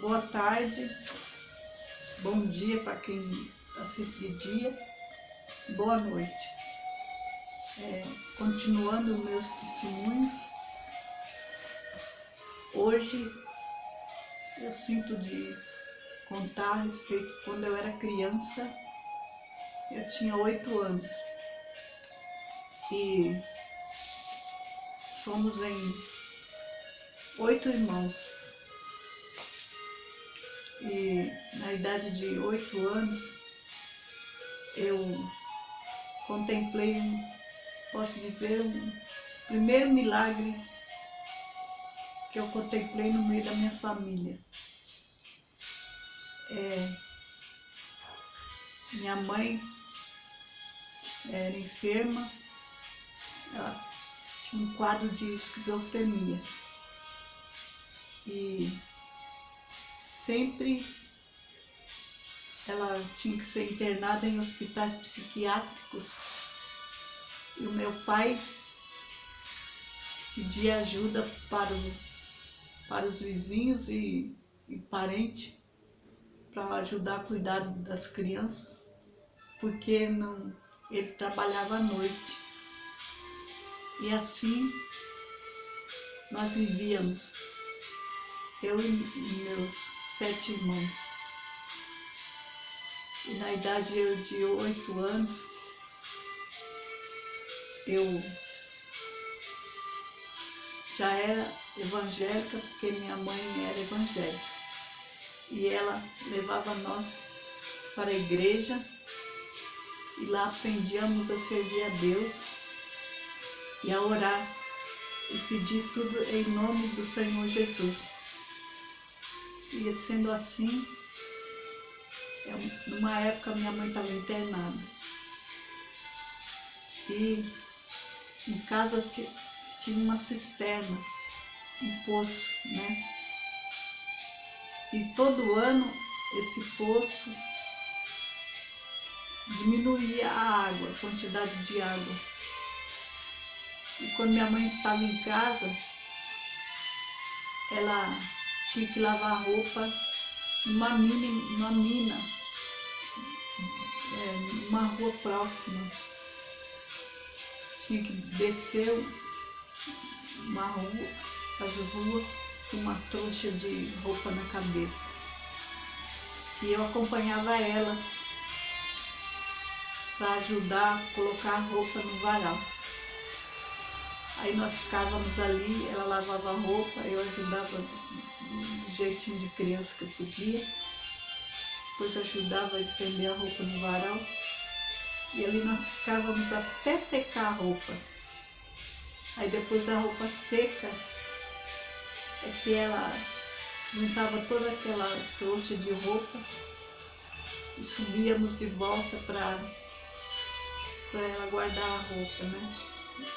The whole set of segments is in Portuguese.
Boa tarde, bom dia para quem assiste de dia, boa noite. Continuando meus testemunhos, hoje eu sinto de contar a respeito quando eu era criança. Eu tinha 8 anos e somos em 8 irmãos. E na idade de 8 anos eu contemplei, posso dizer, um primeiro milagre que eu contemplei no meio da minha família. Minha mãe era enferma, ela tinha um quadro de esquizofrenia e sempre ela tinha que ser internada em hospitais psiquiátricos, e o meu pai pedia ajuda para os vizinhos e parentes para ajudar a cuidar das crianças, porque ele trabalhava à noite. E assim nós vivíamos, eu e meus 7 irmãos. E na idade de 8 anos, eu já era evangélica, porque minha mãe era evangélica. E ela levava nós para a igreja, e lá aprendíamos a servir a Deus e a orar e pedir tudo em nome do Senhor Jesus. E sendo assim, numa época minha mãe estava internada e em casa tinha uma cisterna, um poço, né? E todo ano esse poço diminuía a água, a quantidade de água. E quando minha mãe estava em casa, ela tinha que lavar a roupa numa mina, numa rua próxima. Tinha que descer as ruas com uma trouxa de roupa na cabeça. E eu acompanhava ela para ajudar a colocar a roupa no varal. Aí nós ficávamos ali, ela lavava a roupa, eu ajudava do jeitinho de criança que eu podia. Depois ajudava a estender a roupa no varal. E ali nós ficávamos até secar a roupa. Aí depois da roupa seca, é que ela juntava toda aquela trouxa de roupa e subíamos de volta para ela guardar a roupa, né?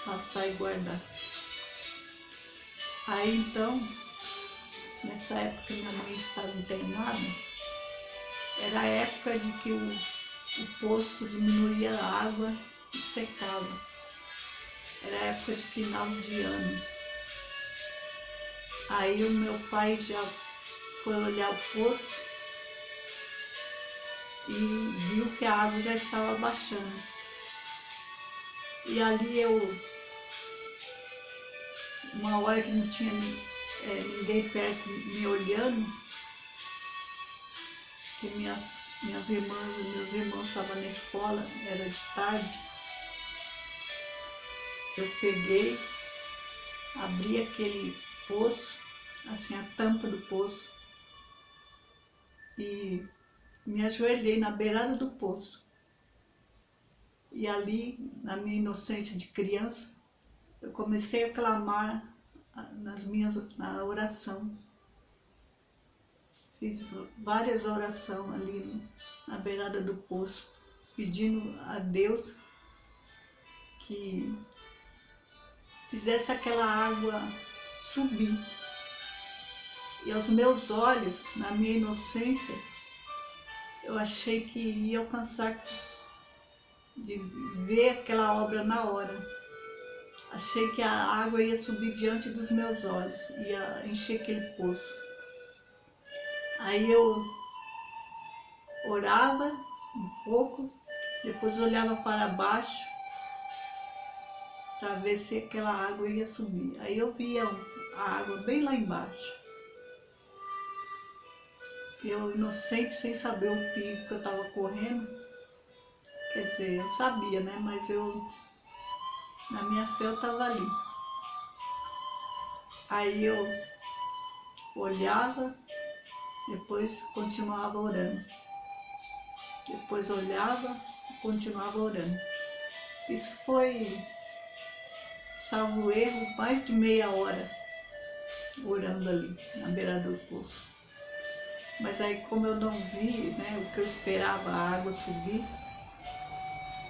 Passar e guardar. Aí então, nessa época que minha mãe estava internada, era a época de que o poço diminuía a água e secava. Era a época de final de ano. Aí o meu pai já foi olhar o poço e viu que a água já estava baixando. E ali uma hora que não tinha ninguém perto me olhando, que minhas irmãs e meus irmãos estavam na escola, era de tarde, eu peguei, abri aquele poço, assim, a tampa do poço, e me ajoelhei na beirada do poço. E ali, na minha inocência de criança, eu comecei a clamar na oração. Fiz várias orações ali na beirada do poço, pedindo a Deus que fizesse aquela água subir. E aos meus olhos, na minha inocência, eu achei que ia alcançar de ver aquela obra na hora. Achei que a água ia subir diante dos meus olhos, ia encher aquele poço. Aí eu orava um pouco, depois olhava para baixo para ver se aquela água ia subir. Aí eu via a água bem lá embaixo. Eu, inocente, sem saber o perigo que eu estava correndo, quer dizer, eu sabia, né? Mas na minha fé eu estava ali. Aí eu olhava, depois continuava orando. Depois olhava e continuava orando. Isso foi, salvo erro, mais de meia hora orando ali, na beira do poço. Mas aí, como eu não vi, né, o que eu esperava, a água subir,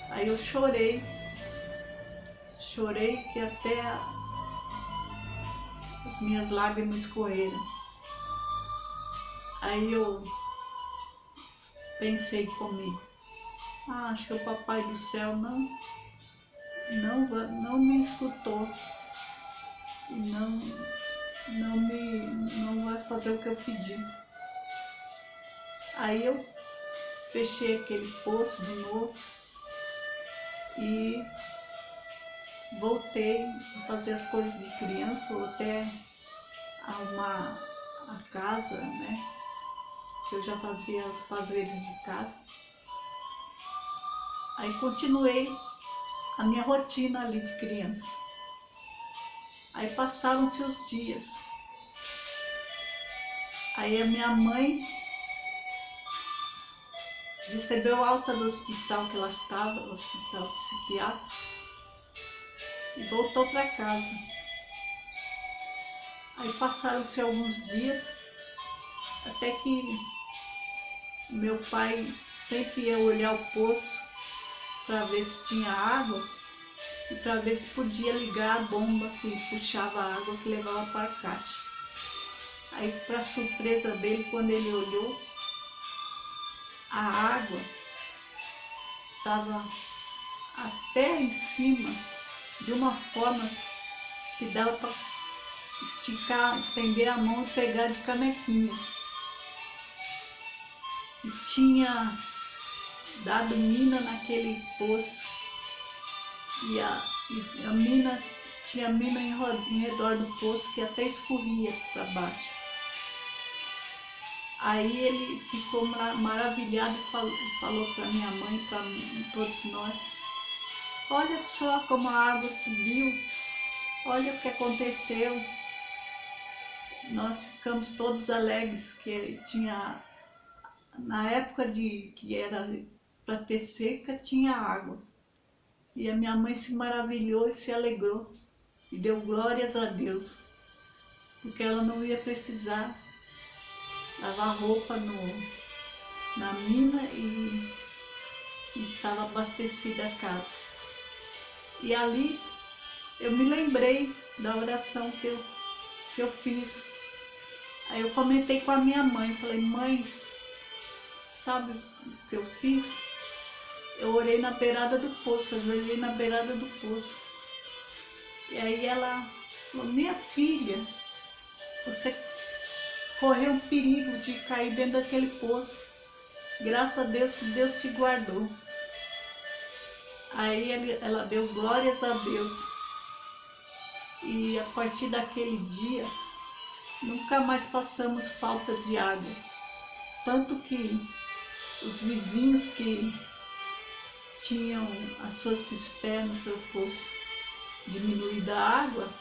aí eu chorei que até as minhas lágrimas escorreram. Aí eu pensei comigo, acho que o Papai do Céu não me escutou e não vai fazer o que eu pedi. Aí eu fechei aquele poço de novo e voltei a fazer as coisas de criança, voltei a arrumar a casa, né? Eu já fazia fazeres de casa. Aí continuei a minha rotina ali de criança. Aí passaram-se os dias. Aí a minha mãe recebeu alta do hospital que ela estava, o hospital psiquiátrico, e voltou para casa. Aí passaram-se alguns dias, até que meu pai sempre ia olhar o poço para ver se tinha água e para ver se podia ligar a bomba que puxava a água que levava para a caixa. Aí, para surpresa dele, quando ele olhou, a água estava até em cima, de uma forma que dava para esticar, estender a mão e pegar de canequinha. E tinha dado mina naquele poço. E a mina, tinha mina em redor do poço que até escorria para baixo. Aí ele ficou maravilhado e falou para minha mãe, para todos nós: olha só como a água subiu, olha o que aconteceu. Nós ficamos todos alegres, que tinha, na época que era para ter seca, tinha água. E a minha mãe se maravilhou e se alegrou e deu glórias a Deus, porque ela não ia precisar lavar roupa na mina e estava abastecida a casa. E ali eu me lembrei da oração que eu fiz. Aí eu comentei com a minha mãe, falei: mãe, sabe o que eu fiz? Eu orei na beirada do poço, ajoelhei na beirada do poço. E aí ela falou: minha filha, você correu um perigo de cair dentro daquele poço. Graças a Deus que Deus te guardou. Aí ela deu glórias a Deus. E a partir daquele dia, nunca mais passamos falta de água. Tanto que os vizinhos que tinham as suas cisternas, seu poço diminuído a água,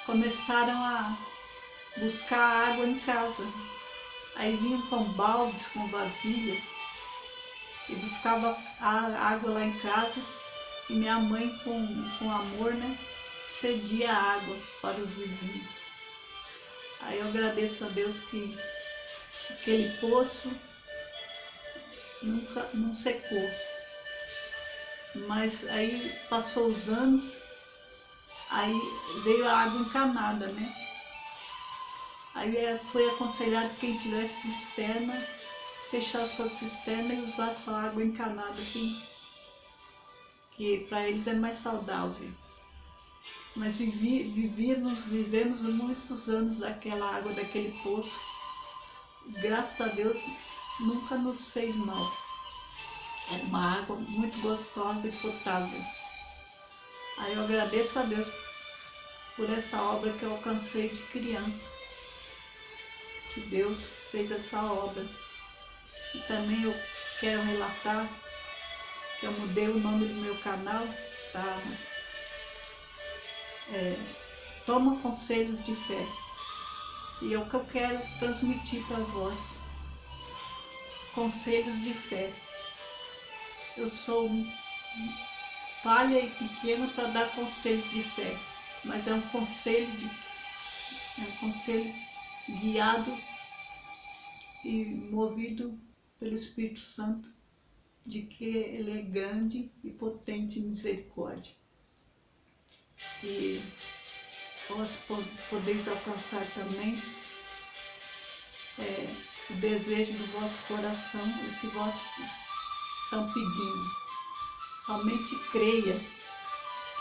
começaram a buscar água em casa. Aí vinham com baldes, com vasilhas, e buscava a água lá em casa, e minha mãe, com amor, né, cedia a água para os vizinhos. Aí eu agradeço a Deus que aquele poço não secou. Mas aí passou os anos, aí veio a água encanada, né? Aí foi aconselhado quem tivesse cisterna, fechar sua cisterna e usar sua água encanada, que para eles é mais saudável. Mas vivemos muitos anos daquela água, daquele poço, graças a Deus, nunca nos fez mal. É uma água muito gostosa e potável. Aí eu agradeço a Deus por essa obra que eu alcancei de criança, que Deus fez essa obra. E também eu quero relatar que eu mudei o nome do meu canal para Toma Conselhos de Fé. E é o que eu quero transmitir para vós. Conselhos de fé. Eu sou falha e pequena para dar conselhos de fé, mas é um conselho guiado e movido pelo Espírito Santo, de que Ele é grande e potente em misericórdia. E vós podeis alcançar também o desejo do vosso coração, o que vós estão pedindo. Somente creia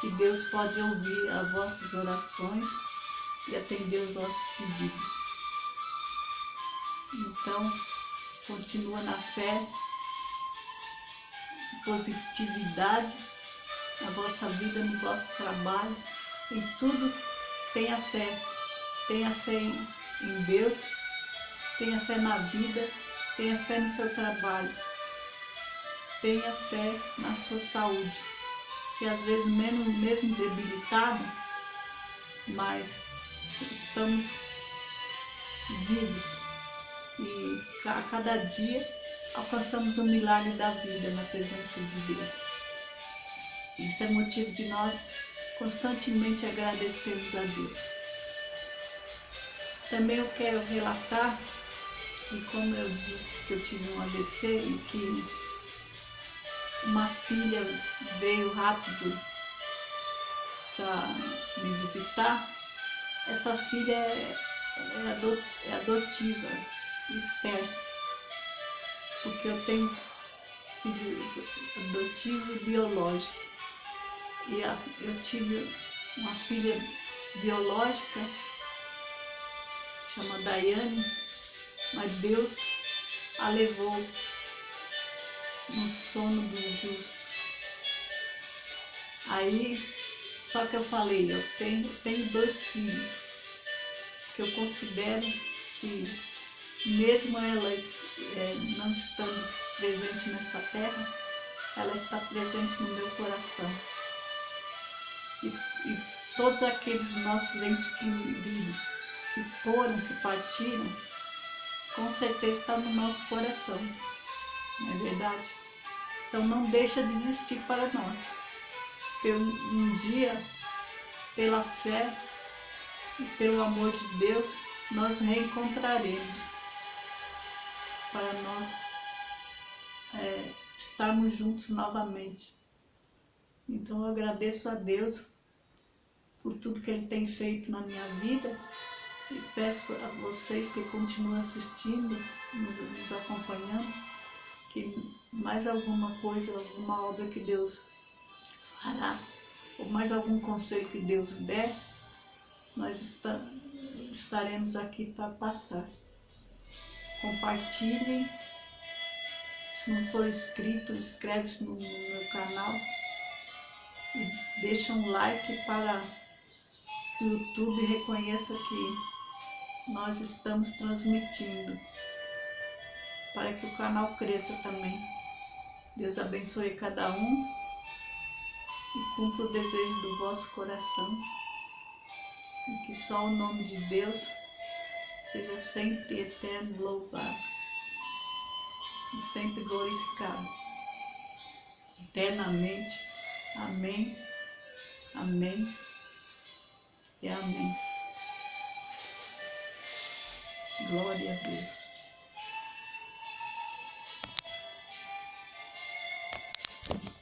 que Deus pode ouvir as vossas orações e atender os vossos pedidos. Então, continua na fé, positividade na vossa vida, no vosso trabalho, em tudo tenha fé. Tenha fé em Deus, tenha fé na vida, tenha fé no seu trabalho, tenha fé na sua saúde. E às vezes mesmo debilitado, mas estamos vivos e a cada dia alcançamos o milagre da vida na presença de Deus. Isso é motivo de nós constantemente agradecermos a Deus. Também eu quero relatar que, como eu disse, que eu tive um AVC e que uma filha veio rápido para me visitar. Essa filha é adotiva, Esther, porque eu tenho filhos adotivo e biológico. E eu tive uma filha biológica, chama Daiane, mas Deus a levou no sono do justo. Aí, só que eu falei, eu tenho 2 filhos, que eu considero que, mesmo elas não estando presentes nessa terra, ela está presente no meu coração. E todos aqueles nossos entes queridos que partiram, com certeza está no nosso coração, não é verdade? Então não deixa de existir para nós, porque um dia, pela fé e pelo amor de Deus, nós reencontraremos, para nós estarmos juntos novamente. Então eu agradeço a Deus por tudo que Ele tem feito na minha vida e peço a vocês que continuem assistindo, nos acompanhando, que mais alguma coisa, alguma obra que Deus fará, ou mais algum conselho que Deus der, nós estaremos aqui para passar. Compartilhem. Se não for inscrito, inscreve-se no meu canal e deixa um like para que o YouTube reconheça que nós estamos transmitindo, para que o canal cresça também. Deus abençoe cada um e cumpra o desejo do vosso coração, e que só o nome de Deus seja sempre eterno louvado e sempre glorificado, eternamente. Amém, amém e amém. Glória a Deus.